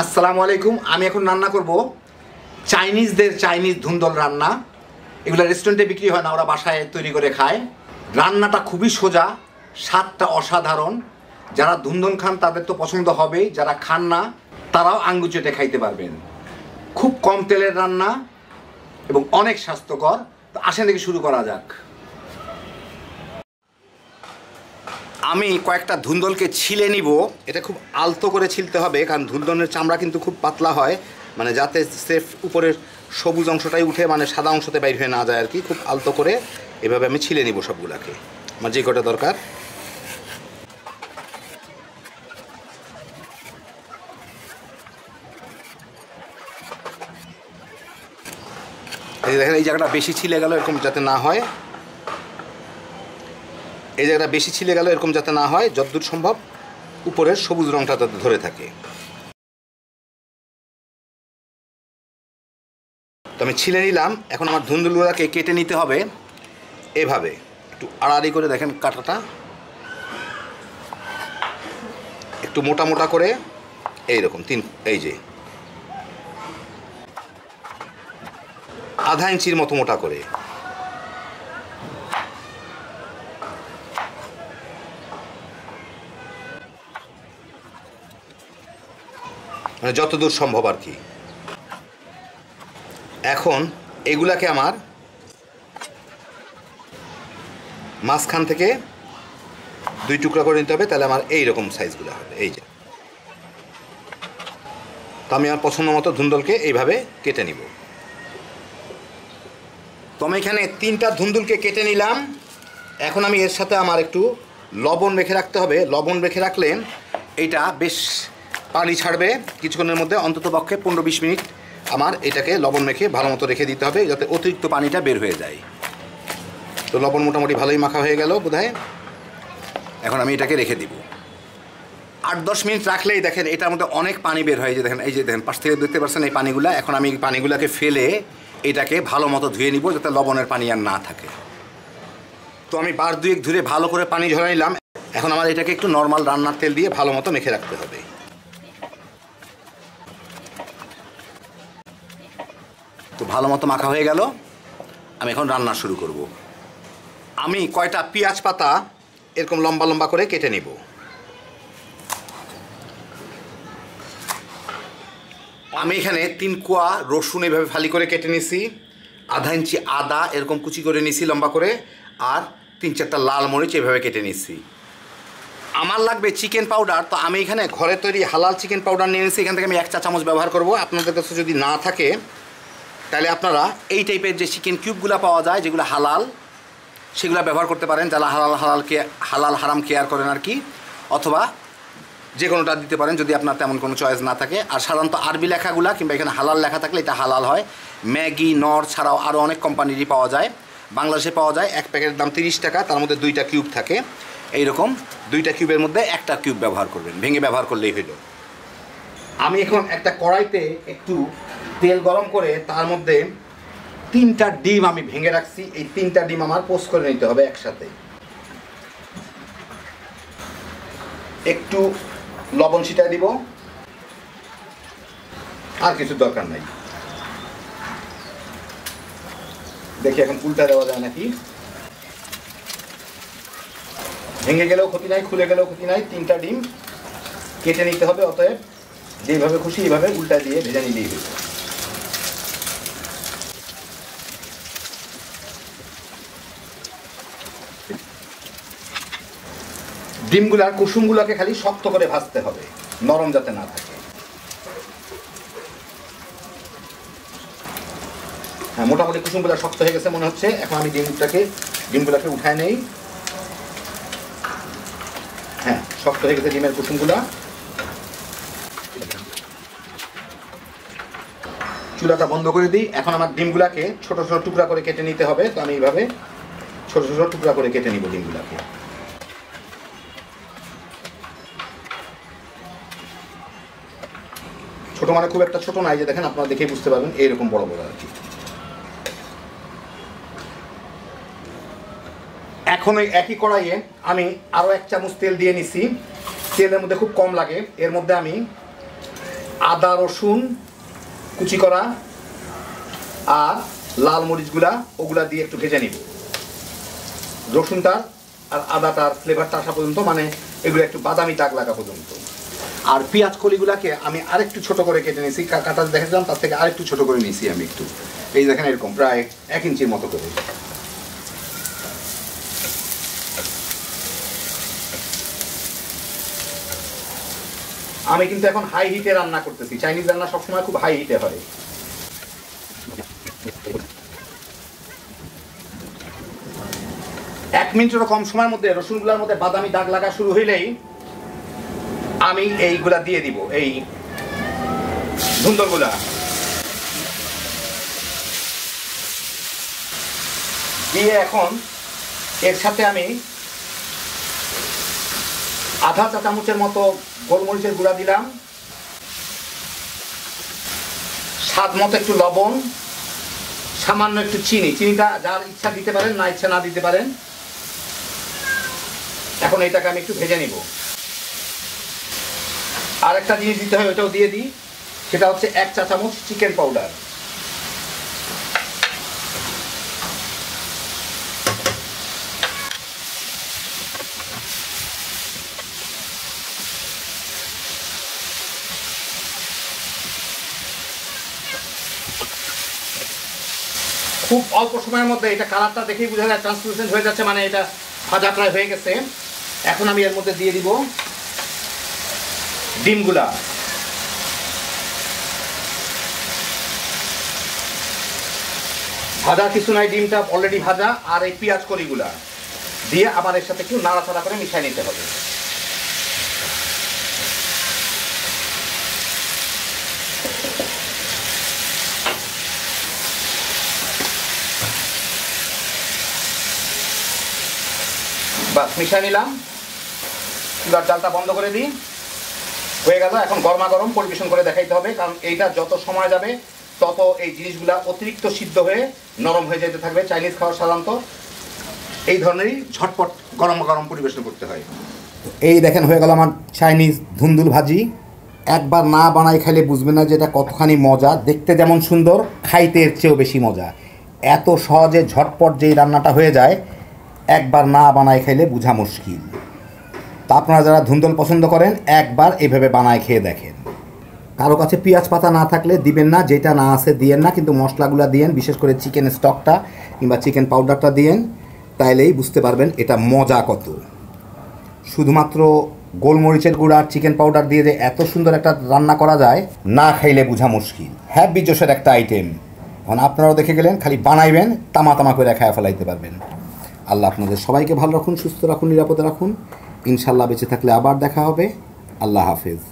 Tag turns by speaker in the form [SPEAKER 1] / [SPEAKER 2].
[SPEAKER 1] আসসালামু আলাইকুম। আমি এখন রান্না করব চাইনিজ ধুন্দল রান্না। এগুলো রেস্টুরেন্টে বিক্রি হয় না, ওরা বাসায় তৈরি করে খায়। রান্নাটা খুবই সোজা, স্বাদটা অসাধারণ। যারা ধুন্দল খান তাদের তো পছন্দ হবেই, যারা খান না তারাও আঙ্গুল চেটে খাইতে পারবেন। খুব কম তেলের রান্না এবং অনেক স্বাস্থ্যকর। তো আসেন দেখি শুরু করা যাক। আমি কয়েকটা ধুন্দলকে ছিলে নিব। এটা খুব আলতো করে ছিলতে হবে, কারণ ধুন্দলের চামড়া কিন্তু খুব পাতলা হয়, মানে যাতে সেফ উপরের সবুজ অংশটাই উঠে, মানে সাদা অংশতে বাইর হয়ে না যায় আর কি। খুব আলতো করে এভাবে আমি ছিলে নিব সবগুলাকে, আমার যে কটা দরকার। এই দেখেন, এই জায়গাটা বেশি ছিলে গেল, এরকম যাতে না হয়। এই জায়গাটা বেশি ছিলে গেল, এরকম যাতে না হয়। যতদূর সম্ভব উপরের সবুজ রংটা যাতে ধরে থাকে। তো আমি ছিলে নিলাম। এখন আমার ধুন্দুলগুলোকে কেটে নিতে হবে এভাবে, একটু আড়াআড়ি করে। দেখেন কাটাটা একটু মোটা মোটা করে, এইরকম এই যে আধা ইঞ্চির মতো মোটা করে। মানে যতদূর সম্ভব আর কি। এখন এগুলাকে আমার মাঝখান থেকে দুই টুকরা করে নিতে হবে, তাহলে আমার এইরকম সাইজগুলো হবে। এই যে, তো আমি আমার পছন্দ মতো ধুন্দুলকে এইভাবে কেটে নিব। তো আমি এখানে 3টা ধুন্দুলকে কেটে নিলাম। এখন আমি এর সাথে আমার একটু লবণ মেখে রাখতে হবে। লবণ মেখে রাখলে এইটা বেশ পানি ছাড়বে কিছুক্ষণের মধ্যে, অন্তত পক্ষে 15-20 মিনিট আমার এটাকে লবণ মেখে ভালো মতো রেখে দিতে হবে, যাতে অতিরিক্ত পানিটা বের হয়ে যায়। তো লবণ মোটামুটি ভালোই মাখা হয়ে গেল বোধহয়। এখন আমি এটাকে রেখে দিব 8-10 মিনিট রাখলেই দেখেন এটার মধ্যে অনেক পানি বের হয়। যে দেখেন, এই যে দেখেন পাশ থেকে দেখতে পাচ্ছেন এই পানিগুলো। এখন আমি এই পানিগুলোকে ফেলে এটাকে ভালো মতো ধুয়ে নিব, যাতে লবণের পানি আর না থাকে। তো আমি বার দুয়েক ধুয়ে ভালো করে পানি ঝরা নিলাম। এখন আমার এটাকে একটু নর্মাল রান্নার তেল দিয়ে ভালো মতো মেখে রাখতে হবে। তো ভালো মতো মাখা হয়ে গেল। আমি এখন রান্না শুরু করব। আমি কয়টা পেঁয়াজ পাতা এরকম লম্বা লম্বা করে কেটে নিব। আমি এখানে 3 কোয়া রসুন এভাবে ফালি করে কেটে নিছি, আধা ইঞ্চি আদা এরকম কুচি করে নিছি লম্বা করে, আর 3-4টা লাল মরিচ এভাবে কেটে নিছি। আমার লাগবে চিকেন পাউডার। তো আমি এখানে ঘরে তৈরি হালাল চিকেন পাউডার নিয়ে নিয়েছি। এখান থেকে আমি 1 চা চামচ ব্যবহার করব। আপনাদের কাছে যদি না থাকে তাহলে আপনারা এই টাইপের যে চিকেন কিউবগুলো পাওয়া যায়, যেগুলো হালাল, সেগুলো ব্যবহার করতে পারেন, যারা হালাল হারাম কেয়ার করেন আর কি। অথবা যে কোনোটা দিতে পারেন যদি আপনার তেমন কোনো চয়েস না থাকে। আর সাধারণত আরবি লেখাগুলা কিংবা এখানে হালাল লেখা থাকলে এটা হালাল হয়। ম্যাগি, নর ছাড়াও আরও অনেক কোম্পানিরই পাওয়া যায়। বাংলাদেশে পাওয়া যায়, এক প্যাকেটের দাম 30 টাকা, তার মধ্যে 2টা কিউব থাকে। এইরকম 2টা কিউবের মধ্যে 1টা কিউব ব্যবহার করবেন, ভেঙে ব্যবহার করলেই হইল। আমি এখন একটা কড়াইতে একটু তেল গরম করে তার মধ্যে 3টা ডিম আমি ভেঙে রাখছি। এই 3টা ডিম আমার পোস্ট করে নিতে হবে একসাথে। একটু লবণ ছিটায় দিব, আর কিছু দরকার নাই। দেখি এখন উল্টা দেওয়া যায় নাকি। ভেঙে গেলেও ক্ষতি নাই, খুলে গেলেও ক্ষতি নাই। 3টা ডিম কেটে নিতে হবে, অতএব যেভাবে খুশি এইভাবে উল্টা দিয়ে ভেজে নিলেই হবে। ডিমগুলার কুসুমগুলোকে খালি শক্ত করে ভাজতে হবে, নরম যাতে না থাকে। হ্যাঁ, মোটামুটি কুসুমগুলো শক্ত হয়ে গেছে মনে হচ্ছে। এখন আমি ডিমগুলোকে উঠায় নেই। হ্যাঁ, শক্ত হয়ে গেছে ডিমের কুসুমগুলা। চুলাটা বন্ধ করে দিই। এখন আমার ডিমগুলাকে ছোট ছোট টুকরা করে কেটে নিতে হবে। তো আমি এইভাবে ছোট ছোট টুকরা করে কেটে নিব ডিমগুলাকে। ছোট মানে খুব একটা ছোট নাই, যে দেখেন আপনারা দেখেই বুঝতে পারবেন, এইরকম বড় বড় আর কি। এখন ওই একই কড়াইয়ে আমি আরও 1 চামচ তেল দিয়ে নিছি। তেলের মধ্যে খুব কম লাগে। এর মধ্যে আমি আদা রসুন কুচি করা আর লাল মরিচগুলা ওগুলা দিয়ে একটু ভেজে নিব। রসুনটা আর আদাটার ফ্লেভারটা আসা পর্যন্ত, মানে এগুলো একটু বাদামি দাগ লাগা পর্যন্ত। আর পেঁয়াজ কলিগুলাকে আমি আরেকটু ছোট করে কেটে নিয়েছি, কাটা দেখেছিলাম তার থেকে আরেকটু ছোট করে নিয়েছি আমি একটু, এই দেখেন এরকম প্রায় 1 ইঞ্চির মতো করে। আমি কিন্তু এখন হাই হিটে রান্না করতেছি, চাইনিজ রান্না সবসময় খুব হাই হিটে হয়। এক মিনিটেরও কম সময়ের মধ্যে রসুনগুলোর মধ্যে বাদামি দাগ লাগা শুরু হইলেই আমি এইগুলা দিয়ে দিব, এই ধুন্দলগুলা দিয়ে এখন এর সাথে আমি আধা চা চামচের মতো গোলমরিচের গুঁড়া দিলাম, স্বাদ মতো একটু লবণ, সামান্য একটু চিনি, চিনিটা যার ইচ্ছা দিতে পারেন, না ইচ্ছা না দিতে পারেন। এখন এটাকে আমি একটু ভেজে নিব। আর একটা জিনিস দিতে হয়, ওইটাও দিয়ে দিই, সেটা হচ্ছে 1 চা চামচ চিকেন পাউডার। খুব অল্প সময়ের মধ্যে এটা কালারটা দেখেই বোঝা যায়, ট্রান্সলুসেন্ট হয়ে যাচ্ছে, মানে এটা ভাজা প্রায় হয়ে গেছে। এখন আমি এর মধ্যে দিয়ে দিব ডিমগুলা। ভাজা কিছু নাই, ডিমটা অলরেডি ভাজা। আর এই পেঁয়াজ কলিগুলা দিয়ে আবার এর সাথে একটু নাড়াচাড়া করে মিশিয়ে নিতে হবে। বাস মিশিয়ে নিলাম, চুলার জালটা বন্ধ করে দিই, হয়ে গেল। এখন গরমা গরম পরিবেশন করে দেখাইতে হবে, কারণ এইটা যত সময় যাবে তত এই জিনিসগুলা অতিরিক্ত সিদ্ধ হয়ে নরম হয়ে যেতে থাকবে। চাইনিজ খাওয়ার সাধারণত এই ধরনেরই ঝটপট গরম গরম পরিবেশন করতে হয়। এই দেখেন হয়ে গেল আমার চাইনিজ ধুন্দুল ভাজি। একবার না বানাই খাইলে বুঝবেন না যে এটা কতখানি মজা। দেখতে যেমন সুন্দর, খাইতে এর চেয়েও বেশি মজা। এত সহজে ঝটপট যেই রান্নাটা হয়ে যায়, একবার না বানাই খাইলে বোঝা মুশকিল। তা আপনারা যারা ধুন্দল পছন্দ করেন, একবার এইভাবে বানায় খেয়ে দেখেন। কারো কাছে পেঁয়াজ পাতা না থাকলে দিবেন না, যেটা না আছে দিয়েন না, কিন্তু মশলাগুলো দিয়েন, বিশেষ করে চিকেন স্টকটা কিংবা চিকেন পাউডারটা দিয়েন, তাইলেই বুঝতে পারবেন এটা মজা কত। শুধুমাত্র গোলমরিচের গুঁড়া আর চিকেন পাউডার দিয়ে যে এত সুন্দর একটা রান্না করা যায়, না খাইলে বোঝা মুশকিল। হ্যাপি জোশের একটা আইটেম। এখন আপনারাও দেখে গেলেন, খালি বানাইবেন, তামা তামা করে খায়া ফেলাইতে পারবেন। আল্লাহ আপনাদের সবাইকে ভালো রাখুন, সুস্থ রাখুন, নিরাপদে রাখুন। ইনশাল্লাহ বেঁচে থাকলে আবার দেখা হবে। আল্লাহ হাফেজ।